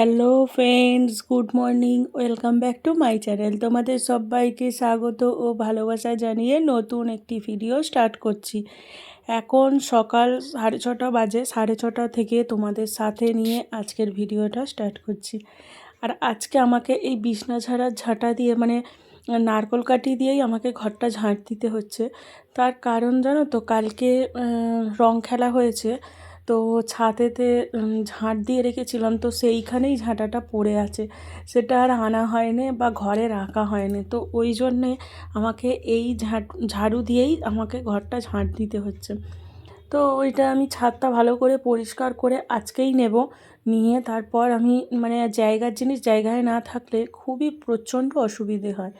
Hello friends, good morning. Welcome back to my channel. তোমাদের সবাইকে স্বাগত ও ভালোবাসা জানিয়ে নতুন একটি ভিডিও স্টার্ট করছি। এখন সকাল 6:30 বাজে। 6:30 থেকে তোমাদের সাথে নিয়ে আজকের ভিডিওটা স্টার্ট করছি। আর আজকে আমাকে এই বিছনা ঝাড়ার ঝাঁটা দিয়ে নারকোল কাঠি দিয়েই আমাকে ঘরটা ঝাঁট দিতে হচ্ছে। তার কারণ জানো তো, কালকে রং খেলা হয়েছে, তো ছাদেতে ঝাঁট দিয়ে রেখেছিলাম, তো সেইখানেই ঝাঁটাটা পড়ে আছে। সেটা আর আনা হয়নি বা ঘরে রাখা হয়নি, তো ওই জন্যে আমাকে এই ঝাড়ু দিয়েই আমাকে ঘরটা ঝাঁট দিতে হচ্ছে। তো ওইটা আমি ছাদটা ভালো করে পরিষ্কার করে আজকেই নেব। নিয়ে তারপর আমি জায়গার জিনিস জায়গায় না থাকলে খুবই প্রচণ্ড অসুবিধে হয়।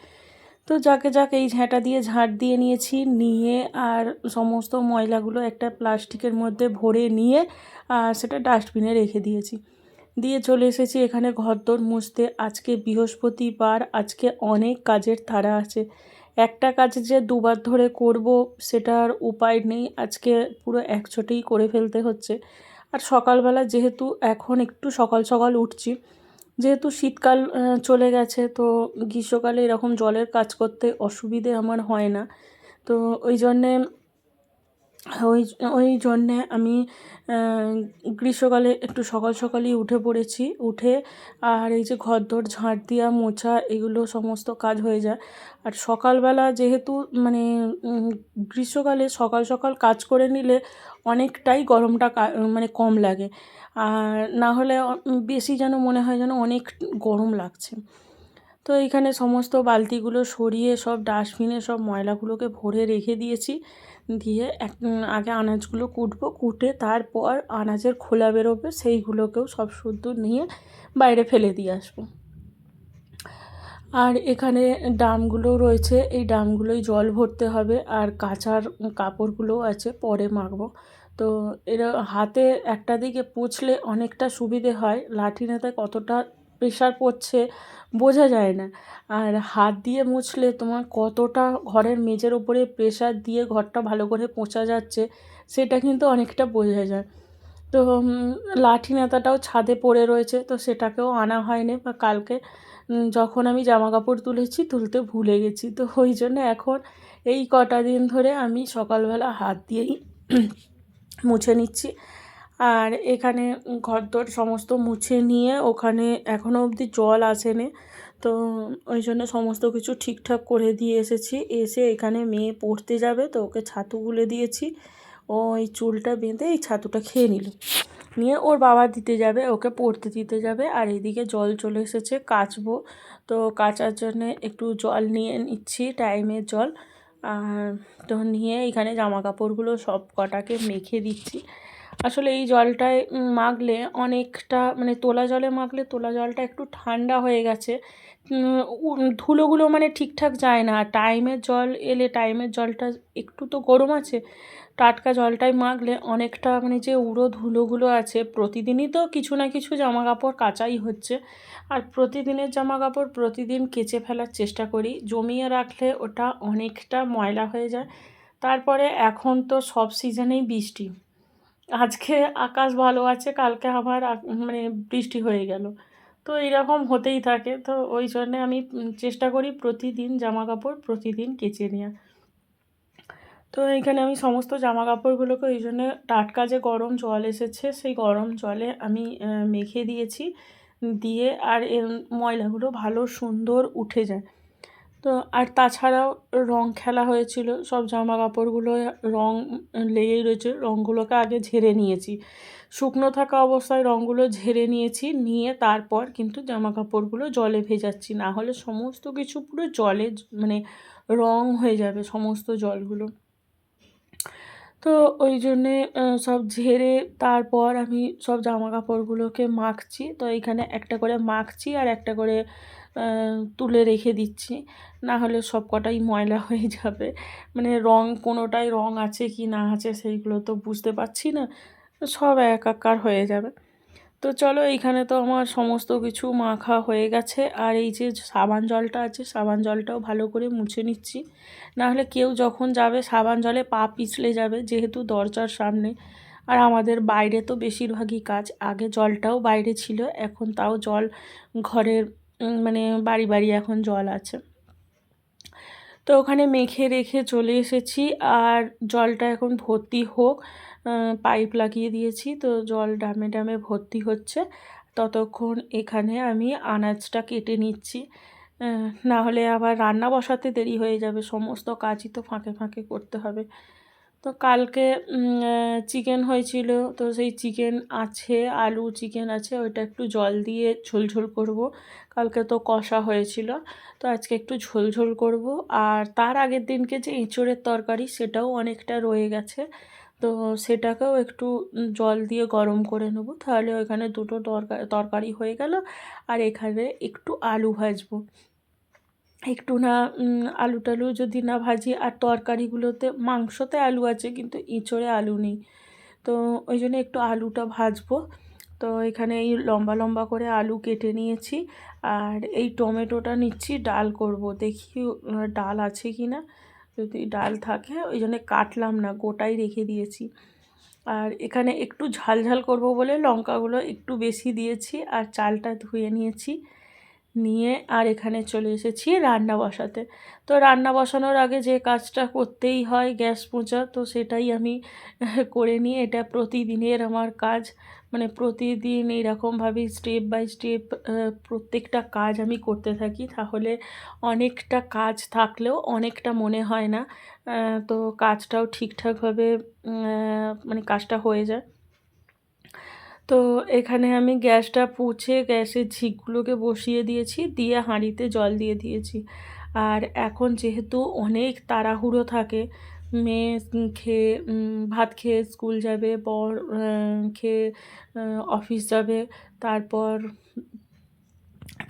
তো যাকে যাক এই ঝাঁটা দিয়ে ঝাঁট দিয়ে নিয়েছি, নিয়ে আর সমস্ত ময়লাগুলো একটা প্লাস্টিকের মধ্যে ভরে নিয়ে সেটা ডাস্টবিনে রেখে দিয়েছি। দিয়ে চলে এসেছি এখানে ঘরদোর মুছতে। আজকে বৃহস্পতিবার, আজকে অনেক কাজের তাড়া আছে। একটা কাজ যে দুবার ধরে করব সেটার উপায় নেই, আজকে পুরো একচোটেই করে ফেলতে হচ্ছে। আর সকালবেলা যেহেতু এখন একটু সকাল সকাল উঠছি, যেহেতু শীতকাল চলে গেছে, তো গ্রীষ্মকালে এরকম জলের কাজ করতে অসুবিধে আমার হয় না। তো ওই জন্যে ওই ওই জন্যে আমি গ্রীষ্মকালে একটু সকাল সকালই উঠে পড়েছি। উঠে আর এই যে ঘরদোর ঝাঁট দেওয়া, মোছা, এগুলো সমস্ত কাজ হয়ে যায়। আর সকালবেলা যেহেতু গ্রীষ্মকালে সকাল সকাল কাজ করে নিলে অনেকটাই গরমটা কম লাগে। আর না হলে বেশি যেন মনে হয় যেন অনেক গরম লাগছে। তো এইখানে সমস্ত বালতিগুলো সরিয়ে সব ডাস্টবিনে সব ময়লাগুলোকে ভরে রেখে দিয়েছি। দিয়ে আগে আনাজগুলো কুটবো, কুটে তারপর আনাজের খোলা বেরোবে, সেইগুলোকেও সব শুদ্ধ নিয়ে বাইরে ফেলে দিয়ে আসবো। আর এখানে ড্রামগুলো রয়েছে, এই ড্রামগুলোই জল ভরতে হবে। আর কাচার কাপড়গুলোও আছে, পরে মাখবো। তো এরা হাতে একটা দিকে পুছলে অনেকটা সুবিধে হয়, লাঠি নেতায় কতটা প্রেশার পড়ছে বোঝা যায় না। আর হাত দিয়ে মুছলে তোমার কতটা ঘরের মেঝের ওপরে প্রেশার দিয়ে ঘরটা ভালো করে পোঁছা যাচ্ছে সেটা কিন্তু অনেকটা বোঝা যায়। তো লাঠি নেতাটাও ছাদে পড়ে রয়েছে, তো সেটাকেও আনা হয়নি, বা কালকে যখন আমি জামা কাপড় তুলতে ভুলে গেছি। তো ওই জন্য এখন এই কটা দিন ধরে আমি সকালবেলা হাত দিয়েই মুছে নিচ্ছি। আর এখানে ঘরদোর সমস্ত মুছে নিয়ে ওখানে এখনও অবধি জল আসেনি, তো ওই জন্য সমস্ত কিছু ঠিকঠাক করে দিয়ে এসেছি। এসে এখানে মেয়ে পড়তে যাবে, তো ওকে ছাতু গুলে দিয়েছি। ও এই চুলটা বেঁধে এই ছাতুটা খেয়ে নিয়ে ওর বাবা দিতে যাবে, ওকে পড়তে দিতে যাবে। আর এদিকে জল চলে এসেছে, কাচবো। তো কাচার জন্যে একটু জল নিয়ে নিচ্ছি, টাইমের জল। তো নিয়ে এখানে জামা কাপড়গুলো সব কটাকে মেখে দিচ্ছি। আসলে এই জলটায় মাখলে অনেকটা তোলা জলে মাখলে তোলা জলটা একটু ঠান্ডা হয়ে গেছে, ধুলোগুলো ঠিকঠাক যায় না। টাইমের জল এলে টাইমের জলটা একটু তো গরম আছে, টাটকা জলটায় মাখলে অনেকটা যে উড়ো ধুলোগুলো আছে, প্রতিদিনই তো কিছু না কিছু জামা কাপড় কাচাই হচ্ছে। আর প্রতিদিনের জামা কাপড় প্রতিদিন কেচে ফেলার চেষ্টা করি, জমিয়ে রাখলে ওটা অনেকটা ময়লা হয়ে যায়। তারপরে এখন তো সব সিজনেই বৃষ্টি, আজকে আকাশ ভালো আছে, কালকে আবার বৃষ্টি হয়ে গেল। তো এইরকম হতেই থাকে। তো ওই জন্যে আমি চেষ্টা করি প্রতিদিন জামা কাপড় প্রতিদিন কেচে নেওয়া। তো এইখানে আমি সমস্ত জামা কাপড়গুলোকে ওই জন্য টাটকা যে গরম জল এসেছে সেই গরম জলে আমি মেখে দিয়েছি। দিয়ে আর ময়লাগুলো ভালো সুন্দর উঠে যায়। তো আর তাছাড়াও রং খেলা হয়েছিল, সব জামা কাপড়গুলো রং লেগেই রয়েছে, রঙগুলোকে আগে ঝেড়ে নিয়েছি। শুকনো থাকা অবস্থায় রঙগুলো ঝেড়ে নিয়েছি, নিয়ে তারপর কিন্তু জামা কাপড়গুলো জলে ভেজাচ্ছি, না হলে সমস্ত কিছু পুরো জলে রং হয়ে যাবে সমস্ত জলগুলো। তো ওই জন্যে সব ঝেড়ে তারপর আমি সব জামা কাপড়গুলোকে মাখছি। তো এইখানে একটা করে মাখছি আর একটা করে তুলে রেখে দিচ্ছি, না হলে সব কটাই ময়লা হয়ে যাবে। রং কোনোটায় রং আছে কি না আছে সেইগুলো তো বুঝতে পারছি না, সব একাকার হয়ে যাবে। তো চলো, এইখানে তো আমার সমস্ত কিছু মাখা হয়ে গেছে। আর এই যে সাবান জলটা আছে, সাবান জলটাও ভালো করে মুছে নিচ্ছি, নাহলে কেউ যখন যাবে সাবান জলে পা পিছলে যাবে, যেহেতু দরজার সামনে। আর আমাদের বাইরে তো বেশিরভাগই কাজ, আগে জলটাও বাইরে ছিল, এখন তাও জল ঘরের মানে বাড়ি বাড়ি এখন জল আছে। তো ওখানে মেখে রেখে চলে এসেছি, আর জলটা এখন ভর্তি হোক, পাইপ লাগিয়ে দিয়েছি, তো জল ড্রামে ড্রামে ভর্তি হচ্ছে। ততক্ষণ এখানে আমি আনাজটা কেটে নিচ্ছি, না হলে আবার রান্না বসাতে দেরি হয়ে যাবে, সমস্ত কাজই তো ফাঁকে ফাঁকে করতে হবে। তো কালকে চিকেন হয়েছিল, তো সেই চিকেন আছে, আলু চিকেন আছে, ওইটা একটু জল দিয়ে ঝোল ঝোল করব। কালকে তো কষা হয়েছিল, তো আজকে একটু ঝোল ঝোল করব। আর তার আগের দিনকে যে এঁচোড়ের তরকারি, সেটাও অনেকটা রয়ে গেছে, তো সেটাকেও একটু জল দিয়ে গরম করে নেব, তাহলে ওইখানে দুটো তরকারি হয়ে গেল। আর এখানে একটু আলু ভাজবো, একটু না আলু টালু যদি না ভাজি, আর তরকারিগুলোতে মাংসতে আলু আছে কিন্তু এঁচোড়ে আলু নেই, তো ওই জন্য একটু আলুটা ভাজবো। তো এখানে এই লম্বা লম্বা করে আলু কেটে নিয়েছি, আর এই টমেটোটা নিচ্ছি, ডাল করব, দেখি ডাল আছে কি না, যদি ডাল থাকে ওই জন্য কাটলাম না, গোটাই রেখে দিয়েছি। আর এখানে একটু ঝাল ঝাল করব বলে লঙ্কাগুলো একটু বেশি দিয়েছি, আর চালটা ধুয়ে নিয়েছি, নিয়ে আর এখানে চলে এসেছি রান্না বসাতে। তো রান্না বসানোর আগে যে কাজটা করতেই হয়, গ্যাস মোছা, তো সেটাই আমি করে নিই। এটা প্রতিদিনের আমার কাজ, মানে প্রতিদিন এইরকমভাবেই স্টেপ বাই স্টেপ প্রত্যেকটা কাজ আমি করতে থাকি, তাহলে অনেকটা কাজ থাকলেও অনেকটা মনে হয় না, তো কাজটাও ঠিকঠাকভাবে মানে কাজটা হয়ে যায়। তো এখানে আমি গ্যাসটা পুছে গ্যাসের ঝিকগুলোকে বসিয়ে দিয়েছি, দিয়ে হাঁড়িতে জল দিয়ে দিয়েছি। আর এখন যেহেতু অনেক তাড়াহুড়ো থাকে, মেয়ে খেয়ে ভাত খেয়ে স্কুল যাবে, বর খেয়ে অফিস যাবে, তারপর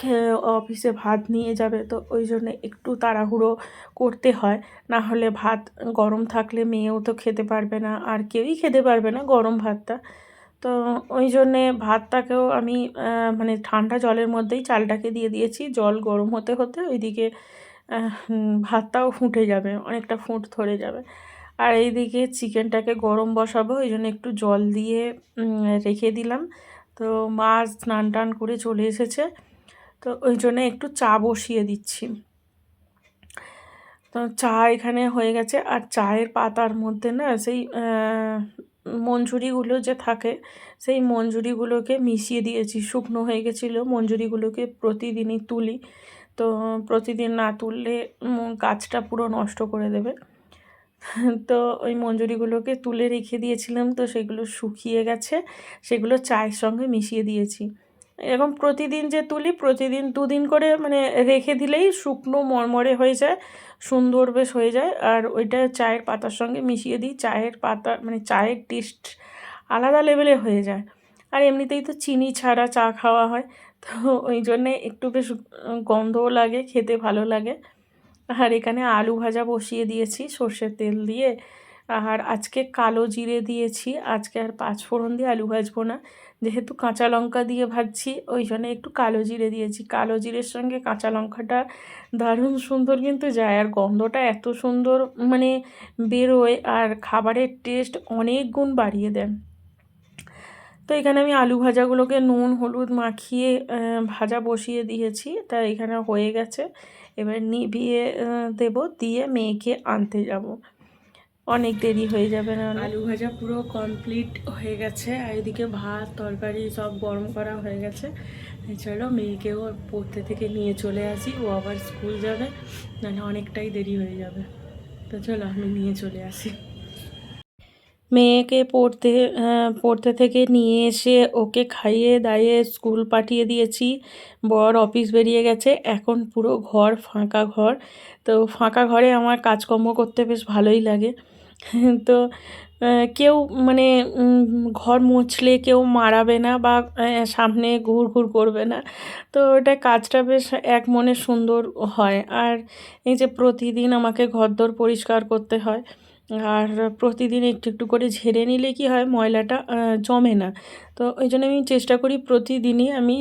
খেয়ে অফিসে ভাত নিয়ে যাবে, তো ওই জন্যে একটু তাড়াহুড়ো করতে হয়, না হলে ভাত গরম থাকলে মেয়েও তো খেতে পারবে না, আর কেউই খেতে পারবে না গরম ভাতটা। তো ওই জন্যে ভাতটাকেও আমি মানে ঠান্ডা জলের মধ্যেই চালটাকে দিয়ে দিয়েছি, জল গরম হতে হতে ওইদিকে ভাতটাও ফুটে যাবে, অনেকটা ফুট ধরে যাবে। আর এইদিকে চিকেনটাকে গরম বসাবো, ওই জন্য একটু জল দিয়ে রেখে দিলাম। তো মা স্নান টান করে চলে এসেছে, তো ওই জন্য একটু চা বসিয়ে দিচ্ছি। তো চা এখানে হয়ে গেছে, আর চায়ের পাতার মধ্যে না সেই মঞ্জুরিগুলো যে থাকে, সেই মঞ্জুরিগুলোকে মিশিয়ে দিয়েছি, শুকনো হয়ে গেছিলো মঞ্জুরিগুলোকে, প্রতিদিনই তুলি, তো প্রতিদিন না তুললে গাছটা পুরো নষ্ট করে দেবে। তো ওই মঞ্জুরিগুলোকে তুলে রেখে দিয়েছিলাম, তো সেগুলো শুকিয়ে গেছে, সেগুলো চায়ের সঙ্গে মিশিয়ে দিয়েছি। এরকম প্রতিদিন যে তুলি, প্রতিদিন দুদিন করে মানে রেখে দিলেই শুকনো মরমরে হয়ে যায়, সুন্দর বেশ হয়ে যায়, আর ওইটা চায়ের পাতার সঙ্গে মিশিয়ে দিই, চায়ের পাতা মানে চায়ের টেস্ট আলাদা লেভেলে হয়ে যায়। আর এমনিতেই তো চিনি ছাড়া চা খাওয়া হয়, তো ওই জন্যে একটু বেশ গন্ধও লাগে, খেতে ভালো লাগে। আর এখানে আলু ভাজা বসিয়ে দিয়েছি সর্ষের তেল দিয়ে, আর আজকে কালো জিরে দিয়েছি, আজকে আর পাঁচফোড়ন দিয়ে আলু ভাজবো না, যেহেতু কাঁচা লঙ্কা দিয়ে ভাজছি, ওই জন্য একটু কালো জিরে দিয়েছি। কালো জিরের সঙ্গে কাঁচা লঙ্কাটা দারুণ সুন্দর কিন্তু যায়, আর গন্ধটা এত সুন্দর মানে বেরোয়, আর খাবারের টেস্ট অনেক গুণ বাড়িয়ে দেয়। তো এখানে আমি আলু ভাজাগুলোকে নুন হলুদ মাখিয়ে ভাজা বসিয়ে দিয়েছি, তা এখানে হয়ে গেছে, এবার নিভিয়ে দেব, দিয়ে মেয়েকে আনতে যাব, অনেক দেরি হয়ে যাবে না। আলু ভাজা পুরো কমপ্লিট হয়ে গেছে, আর এদিকে ভাত তরকারি সব গরম করা হয়ে গেছে। চলো মেয়েকেও পড়তে থেকে নিয়ে চলে আসি, ও আবার স্কুল যাবে, নাহলে অনেকটাই দেরি হয়ে যাবে। তো চলো আমি নিয়ে চলে আসি। মেয়েকে পড়তে থেকে নিয়ে এসে ওকে খাইয়ে দাইয়ে স্কুল পাঠিয়ে দিয়েছি, বর অফিস বেরিয়ে গেছে, এখন পুরো ঘর ফাঁকা ঘর। তো ফাঁকা ঘরে আমার কাজকর্ম করতে বেশ ভালোই লাগে। তো কেউ মানে ঘর মুছলে কেউ মারাবে না, বা সামনে ঘুর ঘুর করবে না, তো এটা কাজটা বেশ এক মনে সুন্দর হয়। আর এই যে প্রতিদিন আমাকে ঘরদোর পরিষ্কার করতে হয়, আর প্রতিদিন একটু একটু করে ঝেড়ে নিলে কি হয়, ময়লাটা জমে না, তো ওই জন্য আমি চেষ্টা করি প্রতিদিনই আমি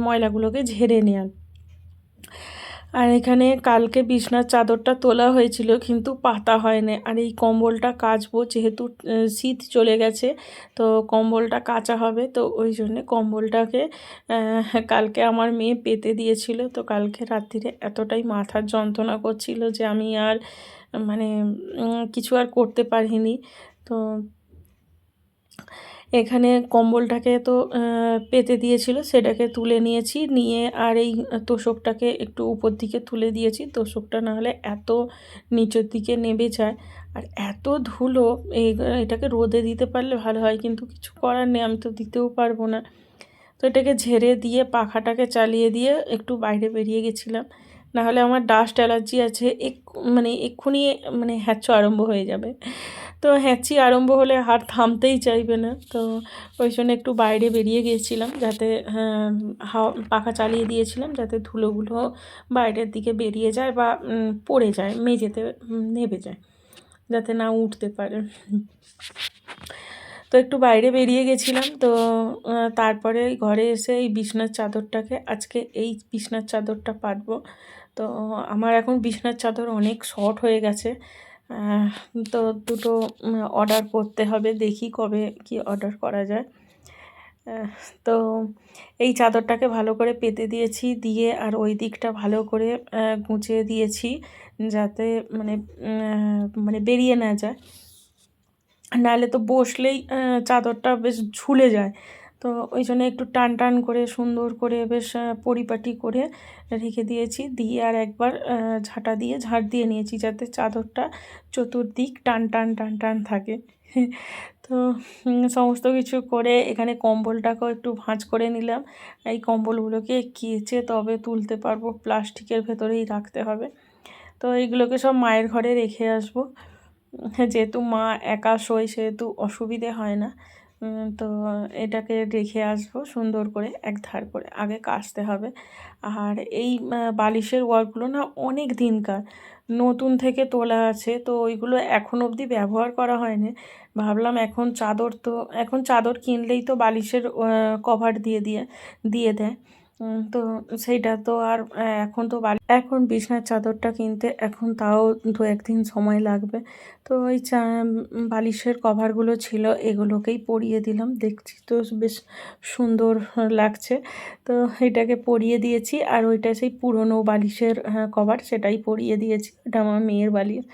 ময়লাগুলোকে ঝেড়ে নেওয়ার। আর এখানে কালকে বিছনার চাদরটা তোলা হয়েছিল কিন্তু পাতা হয়নি। আর এই কম্বলটা কাচবো, যেহেতু শীত চলে গেছে তো কম্বলটা কাচা হবে। তো ওই জন্যে কম্বলটাকে কালকে আমার মেয়ে পেতে দিয়েছিল। তো কালকে রাত্রিরে এতটাই মাথার যন্ত্রণা করছিল যে আমি আর মানে কিছু আর করতে পারিনি। তো এখানে কম্বলটাকে তো পেতে দিয়েছিল, সেটাকে তুলে নিয়েছি, নিয়ে আর এই তোশকটাকে একটু উপর দিকে তুলে দিয়েছি। তোশকটা নাহলে এত নিচের দিকে নেমে যায় আর এত ধুলো। এটাকে রোদে দিতে পারলে ভালো হয়, কিন্তু কিছু করার নেই, আমি তো দিতেও পারবো না। তো এটাকে ঝেড়ে দিয়ে পাখাটাকে চালিয়ে দিয়ে একটু বাইরে বেরিয়ে গেছিলাম। নাহলে আমার ডাস্ট অ্যালার্জি আছে, মানে এক্ষুনি মানে হ্যাঁচো আরম্ভ হয়ে যাবে। তো হ্যাঁচি আরম্ভ হলে আর থামতেই চাইবে না। তো ওই জন্য একটু বাইরে বেরিয়ে গিয়েছিলাম, যাতে হাওয়া পাখা চালিয়ে দিয়েছিলাম যাতে ধুলোগুলো বাইরের দিকে বেরিয়ে যায় বা পড়ে যায়, মেঝেতে নেবে যায়, যাতে না উঠতে পারে। তো একটু বাইরে বেরিয়ে গেছিলাম। তো তারপরে ঘরে এসে এই বিছনার চাদরটাকে, আজকে এই বিছনার চাদরটা পাতবো। তো আমার এখন বিছনার চাদর অনেক শর্ট হয়ে গেছে। আহ, তো দুটো অর্ডার করতে হবে, দেখি কবে কি অর্ডার করা যায়। আহ, তো এই চাদরটাকে ভালো করে পেতে দিয়েছি, দিয়ে আর ওই দিকটা ভালো করে গুছিয়ে দিয়েছি, যাতে মানে মানে বেরিয়ে না যায়। নাহলে তো বসলেই চাদরটা বেশ ঝুলে যায়। তো ওই জন্য একটু টান টান করে সুন্দর করে বেশ পরিপাটি করে রেখে দিয়েছি, দিয়ে আর একবার ঝাঁটা দিয়ে ঝাড় দিয়ে নিয়েছি, যাতে চাদরটা চতুর্দিক টান টান টান টান থাকে। তো সমস্ত কিছু করে এখানে কম্বলটাকেও একটু ভাঁজ করে নিলাম। এই কম্বলগুলোকে কেচে তবে তুলতে পারবো, প্লাস্টিকের ভেতরেই রাখতে হবে। তো এইগুলোকে সব মায়ের ঘরে রেখে আসবো। যেহেতু মা একা শোয় সেহেতু অসুবিধে হয় না। তো এটাকে রেখে আসবো সুন্দর করে এক ধার করে, আগে কাচতে হবে। আর এই বালিশের ওয়ারগুলো না অনেক দিনকার, নতুন থেকে তোলা আছে, তো ওইগুলো এখন অবধি ব্যবহার করা হয়নি। ভাবলাম এখন চাদর কিনলেই তো বালিশের কভার দিয়ে দেয়। তো সেইটা তো আর এখন বিছানার চাদরটা কিনতে এখন তাও 2-1 দিন সময় লাগবে। তো ওই বালিশের কভারগুলো ছিল, এগুলোকেই পরিয়ে দিলাম, দেখছি তো বেশ সুন্দর লাগছে। তো এটাকে পরিয়ে দিয়েছি, আর ওইটা সেই পুরনো বালিশের কভার, সেটাই পরিয়ে দিয়েছি, ওটা আমার মেয়ের বালিশ।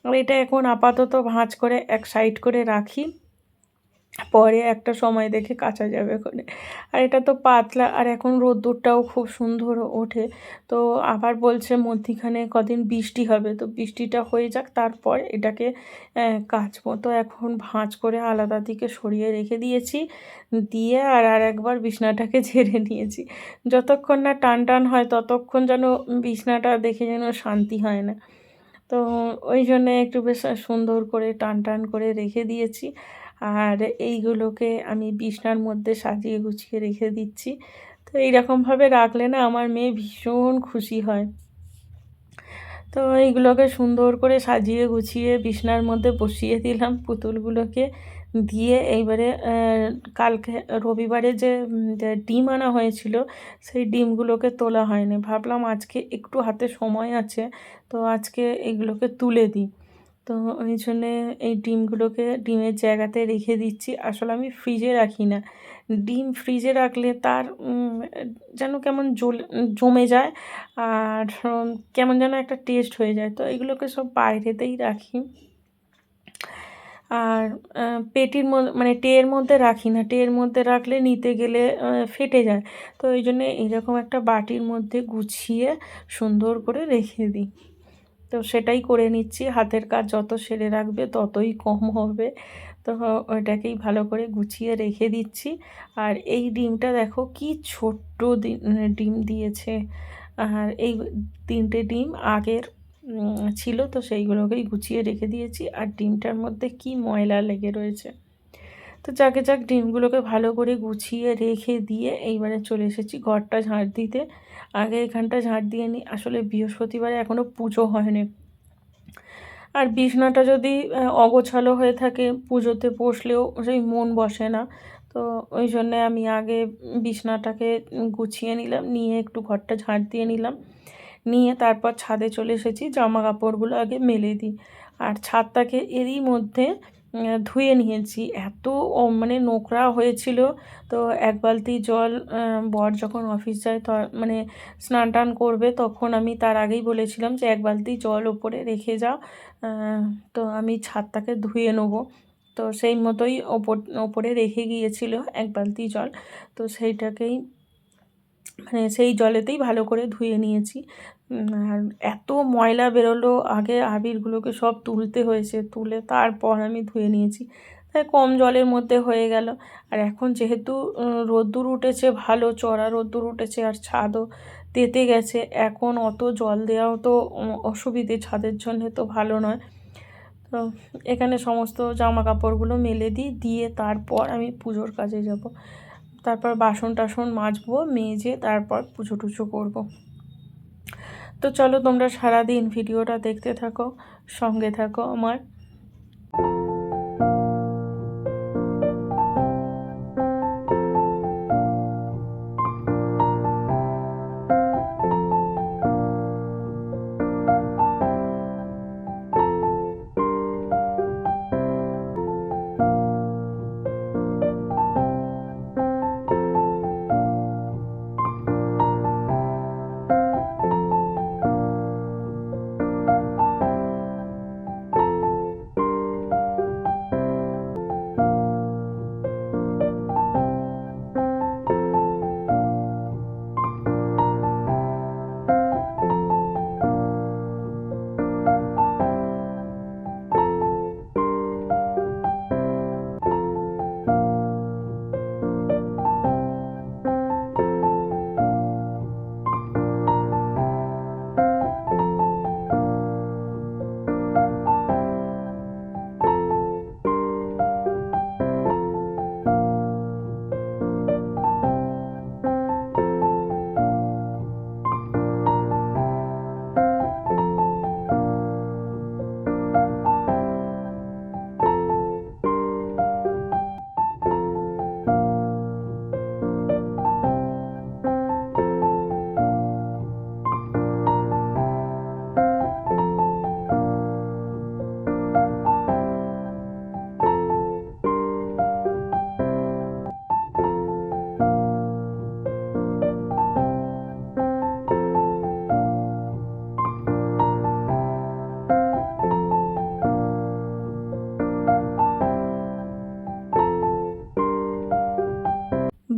আর এটা এখন আপাতত ভাঁজ করে এক সাইড করে রাখি, পরে একটা সময় দেখে কাচা যাবে করে। আর এটা তো পাতলা, আর এখন রোদ্দুরটাও খুব সুন্দর ওঠে। তো আবার বলছে মধ্যিখানে কদিন বৃষ্টি হবে, তো বৃষ্টিটা হয়ে যাক, তারপর এটাকে কাচবো। তো এখন ভাঁজ করে আলাদা দিকে সরিয়ে রেখে দিয়েছি, দিয়ে আর একবার বিছনাটাকে ঝেড়ে নিয়েছি। যতক্ষণ না টান টান হয় ততক্ষণ যেন বিছনাটা দেখে যেন শান্তি হয় না। তো ওই জন্যে একটু বেশ সুন্দর করে টান টান করে রেখে দিয়েছি। আর এইগুলোকে আমি বিছনার মধ্যে সাজিয়ে গুছিয়ে রেখে দিচ্ছি। তো এইরকমভাবে রাখলে না আমার মেয়ে ভীষণ খুশি হয়। তো এইগুলোকে সুন্দর করে সাজিয়ে গুছিয়ে বিছনার মধ্যে বসিয়ে দিলাম পুতুলগুলোকে, দিয়ে এইবারে কালকে রবিবারে যে ডিম আনা হয়েছিল সেই ডিমগুলোকে তোলা হয়নি। ভাবলাম আজকে একটু হাতে সময় আছে, তো আজকে এগুলোকে তুলে দিই। তো ওই জন্যে এই ডিমগুলোকে ডিমের জায়গাতে রেখে দিচ্ছি। আসলে আমি ফ্রিজে রাখি না, ডিম ফ্রিজে রাখলে তার যেন কেমন জমে যায়, আর কেমন যেন একটা টেস্ট হয়ে যায়। তো এগুলোকে সব বাইরেতেই রাখি। আর পেটির মধ্যে মানে ট্রের মধ্যে রাখি না, ট্রের মধ্যে রাখলে নিতে গেলে ফেটে যায়। তো ওই জন্যে এইরকম একটা বাটির মধ্যে গুছিয়ে সুন্দর করে রেখে দিই। তো সেটাই করে নিচ্ছি, হাতের কাজ যত সেরে রাখবে ততই কম হবে। তো ওইটাকেই ভালো করে গুছিয়ে রেখে দিচ্ছি। আর এই ডিমটা দেখো কি ছোট্ট ডিম দিয়েছে। আর এই 3টে ডিম আগের ছিল, তো সেইগুলোকেই গুছিয়ে রেখে দিয়েছি। আর ডিমটার মধ্যে কি ময়লা লেগে রয়েছে। তো যাকে যাক ডিমগুলোকে ভালো করে গুছিয়ে রেখে দিয়ে এইবারে চলে এসেছি ঘরটা ঝাঁট দিতে। আগে এখানটা ঝাঁট দিয়ে নিই, আসলে বৃহস্পতিবারে এখনও পুজো হয়নি। আর বিছনাটা যদি অগোছালো হয়ে থাকে পুজোতে বসলেও সেই মন বসে না। তো ওই জন্যে আমি আগে বিছনাটাকে গুছিয়ে নিলাম, নিয়ে একটু ঘরটা ঝাঁট দিয়ে নিলাম, নিয়ে তারপর ছাদে চলে এসেছি, জামা কাপড়গুলো আগে মেলে দিই। আর ছাদটাকে এরই মধ্যে ধুয়ে নিয়েছি, এত মানে নোংরা হয়েছিল। তো এক বালতি জল, বর যখন অফিস যায় তো মানে স্নান টান করবে, তখন আমি তার আগেই বলেছিলাম যে এক বালতি জল ওপরে রেখে যাও, তো আমি ছাদটাকে ধুয়ে নেবো। তো সেই মতোই ওপরে রেখে গিয়েছিল এক বালতি জল, তো সেইটাকেই মানে সেই জলেতেই ভালো করে ধুয়ে নিয়েছি। আর এত ময়লা বেরোলো, আগে আবিরগুলোকে সব তুলতে হয়েছে, তুলে তারপর আমি ধুয়ে নিয়েছি, তাই কম জলের মধ্যে হয়ে গেল। আর এখন যেহেতু রোদ্দুর উঠেছে, ভালো চড়া রোদ্দুর উঠেছে, আর ছাদও তেতে গেছে, এখন অত জল দেওয়াও তো অসুবিধে, ছাদের জন্য তো ভালো নয়। তো এখানে সমস্ত জামা কাপড়গুলো মেলে দিই, দিয়ে তারপর আমি পুজোর কাজে যাব। তারপর বাসন টাসন মাজবো, মেজে তারপর পুজো টুজো করবো। তো চলো তোমরা সারাদিন ভিডিওটা দেখতে থাকো, সঙ্গে থাকো আমার।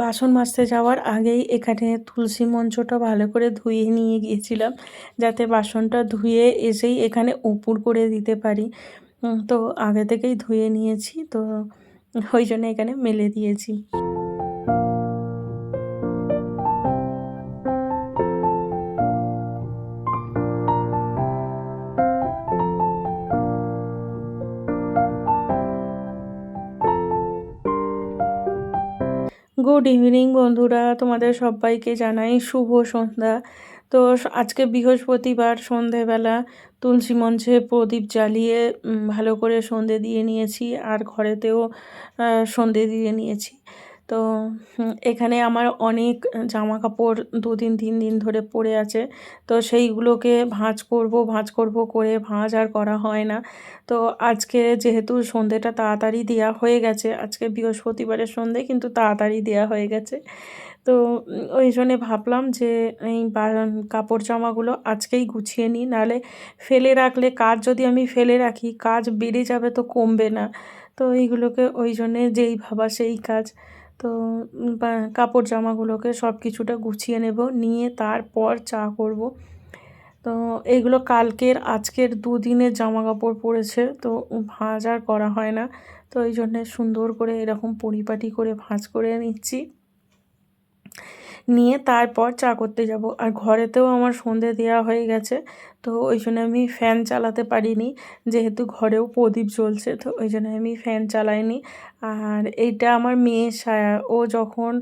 বাসন মাজতে যাওয়ার আগেই এখানে তুলসী মঞ্চটা ভালো করে ধুয়ে নিয়ে গিয়েছিলাম, যাতে বাসনটা ধুয়ে এসেই এখানে উপুড় করে দিতে পারি। তো আগে থেকেই ধুয়ে নিয়েছি, তো ওই জন্য এখানে মেলে দিয়েছি। গুড ইভিনিং বন্ধুরা, তোমাদের সবাইকে জানাই শুভ সন্ধ্যা। তো আজকে বৃহস্পতিবার, সন্ধেবেলা তুলসী মঞ্চে প্রদীপ জ্বালিয়ে ভালো করে সন্ধে দিয়ে নিয়েছি, আর ঘরেতেও সন্ধে দিয়ে নিয়েছি। তো এখানে আমার অনেক জামা কাপড় 2-3 দিন ধরে পড়ে আছে, তো সেইগুলোকে ভাঁজ করব করে ভাঁজ আর করা হয় না। তো আজকে যেহেতু সন্ধেটা তাড়াতাড়ি দেওয়া হয়ে গেছে, আজকে বৃহস্পতিবারের সন্ধে কিন্তু তাড়াতাড়ি দেওয়া হয়ে গেছে, তো ওই জন্যে ভাবলাম যে এই কাপড় জামাগুলো আজকেই গুছিয়ে নিই, নাহলে ফেলে রাখলে, কাজ যদি আমি ফেলে রাখি কাজ বেড়ে যাবে, তো কমবে না। তো এইগুলোকে ওই জন্যে যেই ভাবা সেই কাজ। তো কাপড় জামাগুলোকে সব কিছুটা গুছিয়ে নেব, নিয়ে তারপর চা করব। তো এইগুলো কালকের আজকের 2 দিনের জামা কাপড় পরেছে, তো ভাঁজ আর করা হয় না, তো এই জন্যে সুন্দর করে এরকম পরিপাটি করে ভাঁজ করে নিচ্ছি, নিয়ে তারপর চা করতে যাব। আর ঘরেতেও আমার সন্ধে দেওয়া হয়ে গেছে, তো ওই জন্য আমি ফ্যান চালাতে পারিনি, যেহেতু ঘরেও প্রদীপ জ্বলছে, তো ওই জন্য আমি ফ্যান চালাইনি। আর এইটা আমার মেয়ের সায়া, ও যখন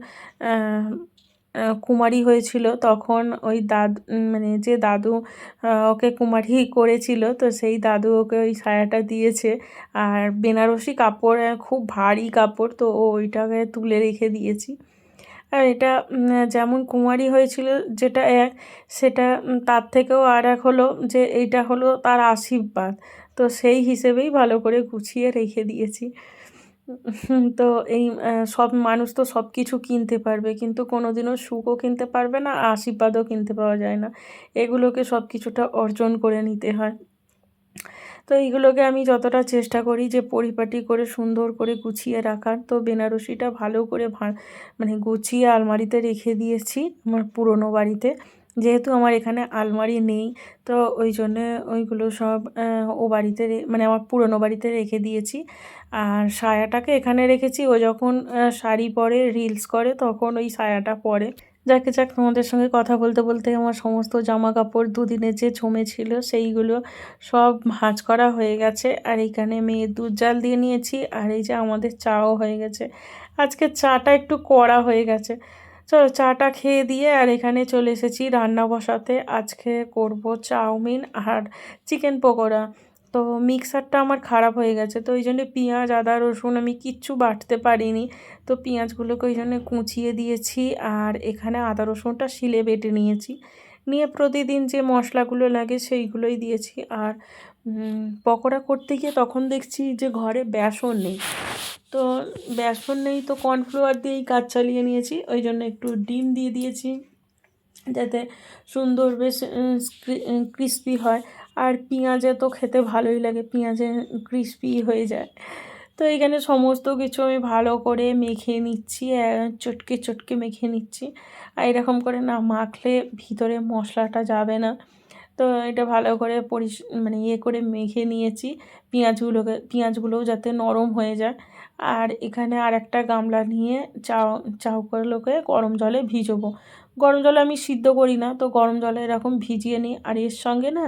কুমারী হয়েছিল তখন ওই দাদু, মানে যে দাদু ওকে কুমারী করেছিল, তো সেই দাদু ওকে ওই সায়াটা দিয়েছে। আর বেনারসি কাপড়, খুব ভারী কাপড়, তো ওইটাকে তুলে রেখে দিয়েছি। আর এটা যেমন কুমারী হয়েছিল যেটা এক, সেটা তার থেকেও আর এক হলো যে এইটা হলো তার আশীর্বাদ। তো সেই হিসেবেই ভালো করে গুছিয়ে রেখে দিয়েছি। তো এই সব মানুষ তো সব কিছু কিনতে পারবে, কিন্তু কোনোদিনও সুখও কিনতে পারবে না, আশীর্বাদও কিনতে পাওয়া যায় না। এগুলোকে সব কিছুটা অর্জন করে নিতে হয়। তো এইগুলোকে আমি যতটা চেষ্টা করি যে পরিপাটি করে সুন্দর করে গুছিয়ে রাখার। তো বেনারসিটা ভালো করে মানে গুছিয়ে আলমারিতে রেখে দিয়েছি আমার পুরনো বাড়িতে। যেহেতু আমার এখানে আলমারি নেই, তো ওই জন্যে ওইগুলো সব ও বাড়িতে মানে আমার পুরনো বাড়িতে রেখে দিয়েছি। আর সায়াটাকে এখানে রেখেছি, ও যখন শাড়ি পরে রিলস করে তখন ওই সায়াটা পরে। যাকে যাক, তোমাদের সঙ্গে কথা বলতে বলতে আমার সমস্ত জামা কাপড় দুদিনের যে জমেছিল সেইগুলো সব ভাঁজ করা হয়ে গেছে। আর এইখানে মেয়ের দুধ জাল দিয়ে নিয়েছি, আর এই যে আমাদের চাও হয়ে গেছে। আজকে চাটা একটু কড়া হয়ে গেছে। চলো চাটা খেয়ে দিয়ে আর এখানে চলে এসেছি রান্না বসাতে। আজকে করব চাউমিন আর চিকেন পকোড়া। তো মিক্সারটা আমার খারাপ হয়ে গেছে, তো ওই জন্য পেঁয়াজ আদা রসুন আমি কিচ্ছু বাটতে পারিনি। তো পেঁয়াজগুলোকে ওই জন্য কুচিয়ে দিয়েছি, আর এখানে আদা রসুনটা শিলে বেটে নিয়েছি। নিয়ে প্রতিদিন যে মশলাগুলো লাগে সেইগুলোই দিয়েছি। আর পকোড়া করতে গিয়ে তখন দেখছি যে ঘরে বেসন নেই। তো বেসন নেই, তো কর্নফ্লাওয়ার দিয়েই কাজ চালিয়ে নিয়েছি। ওই জন্য একটু ডিম দিয়ে দিয়েছি যাতে সুন্দর বেশ ক্রিস্পি হয়। আর পেঁয়াজে তো খেতে ভালোই লাগে, পেঁয়াজে ক্রিস্পি হয়ে যায়। তো এখানে সমস্ত কিছু আমি ভালো করে মেখে নিচ্ছি, চটকে চটকে মেখে নিচ্ছি। আর এরকম করে না মাখলে ভিতরে মশলাটা যাবে না। তো এটা ভালো করে মানে করে মেখে নিয়েছি পেঁয়াজগুলোও যাতে নরম হয়ে যায়। আর এখানে আর একটা গামলা নিয়ে চাউগুলোকে গরম জলে ভিজাবো। গরম জলে আমি সিদ্ধ করি না, তো গরম জলে এরকম ভিজিয়ে নিই। আর এর সঙ্গে না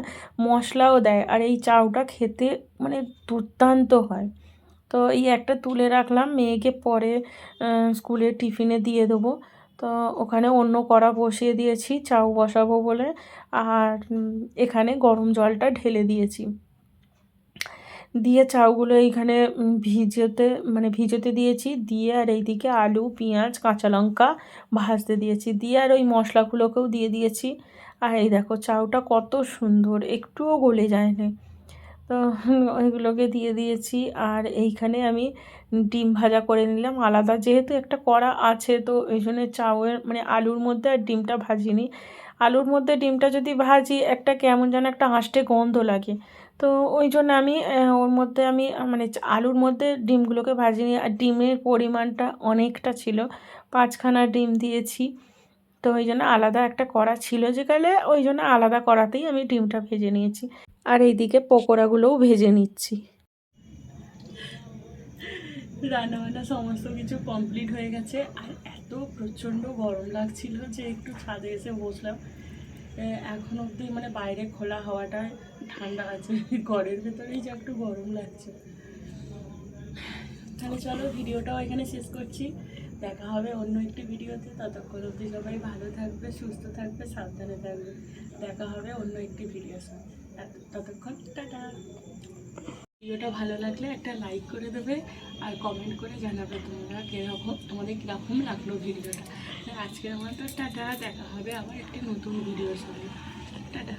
মশলাও দেয়, আর এই চাউটা খেতে মানে দুর্দান্ত হয়। তো এই একটা তুলে রাখলাম, মেয়েকে পরে স্কুলে টিফিনে দিয়ে দেবো। তো ওখানে অন্য কড়া বসিয়ে দিয়েছি চাউ বসাবো বলে। আর এখানে গরম জলটা ঢেলে দিয়েছি, দিয়ে চাউগুলো এইখানে ভিজোতে দিয়েছি। দিয়ে আর এইদিকে আলু পেঁয়াজ কাঁচা লঙ্কা ভাজতে দিয়েছি, দিয়ে আর ওই মশলাগুলোকেও দিয়ে দিয়েছি। আর এই দেখো চাউটা কত সুন্দর, একটুও গলে যায়নি। তো ওইগুলোকে দিয়ে দিয়েছি। আর এইখানে আমি ডিম ভাজা করে নিলাম আলাদা, যেহেতু একটা কড়া আছে, তো ওই জন্য চাউয়ের মানে আলুর মধ্যে আর ডিমটা ভাজিনি। আলুর মধ্যে ডিমটা যদি ভাজি একটা কেমন যেন একটা আষ্টে গন্ধ লাগে। তো ওই জন্য আমি ওর মধ্যে আমি মানে আলুর মধ্যে ডিমগুলোকে ভাজিনি। আর ডিমের পরিমাণটা অনেকটা ছিল, 5খানা ডিম দিয়েছি। তো ওই জন্য আলাদা একটা কড়া ছিল যেখানে, ওই জন্য আলাদা কড়াতেই আমি ডিমটা ভেজে নিয়েছি। আর এইদিকে পকোড়াগুলোও ভেজে নিচ্ছি। রান্নাবান্না সমস্ত কিছু কমপ্লিট হয়ে গেছে। আর এত প্রচণ্ড গরম লাগছিল যে একটু ছাদে এসে বসলাম। এখন অবধি মানে বাইরে খোলা হাওয়াটা ঠান্ডা আছে, ঘরের ভেতরেই যে একটু গরম লাগছে। তাহলে চলো ভিডিওটাও এখানে শেষ করছি। দেখা হবে অন্য একটি ভিডিওতে। ততক্ষণ অবধি সবাই ভালো থাকবে, সুস্থ থাকবে, সাবধানে থাকবে। দেখা হবে অন্য একটি ভিডিওর সাথে। ততক্ষণ টাটা। ভিডিওটা ভালো লাগলে একটা লাইক করে দেবে, আর কমেন্ট করে জানাবে তোমাদের কীরকম লাগলো ভিডিওটা। আজকের মতো টাটা, দেখা হবে আবার একটি নতুন ভিডিওর সঙ্গে। টাটা।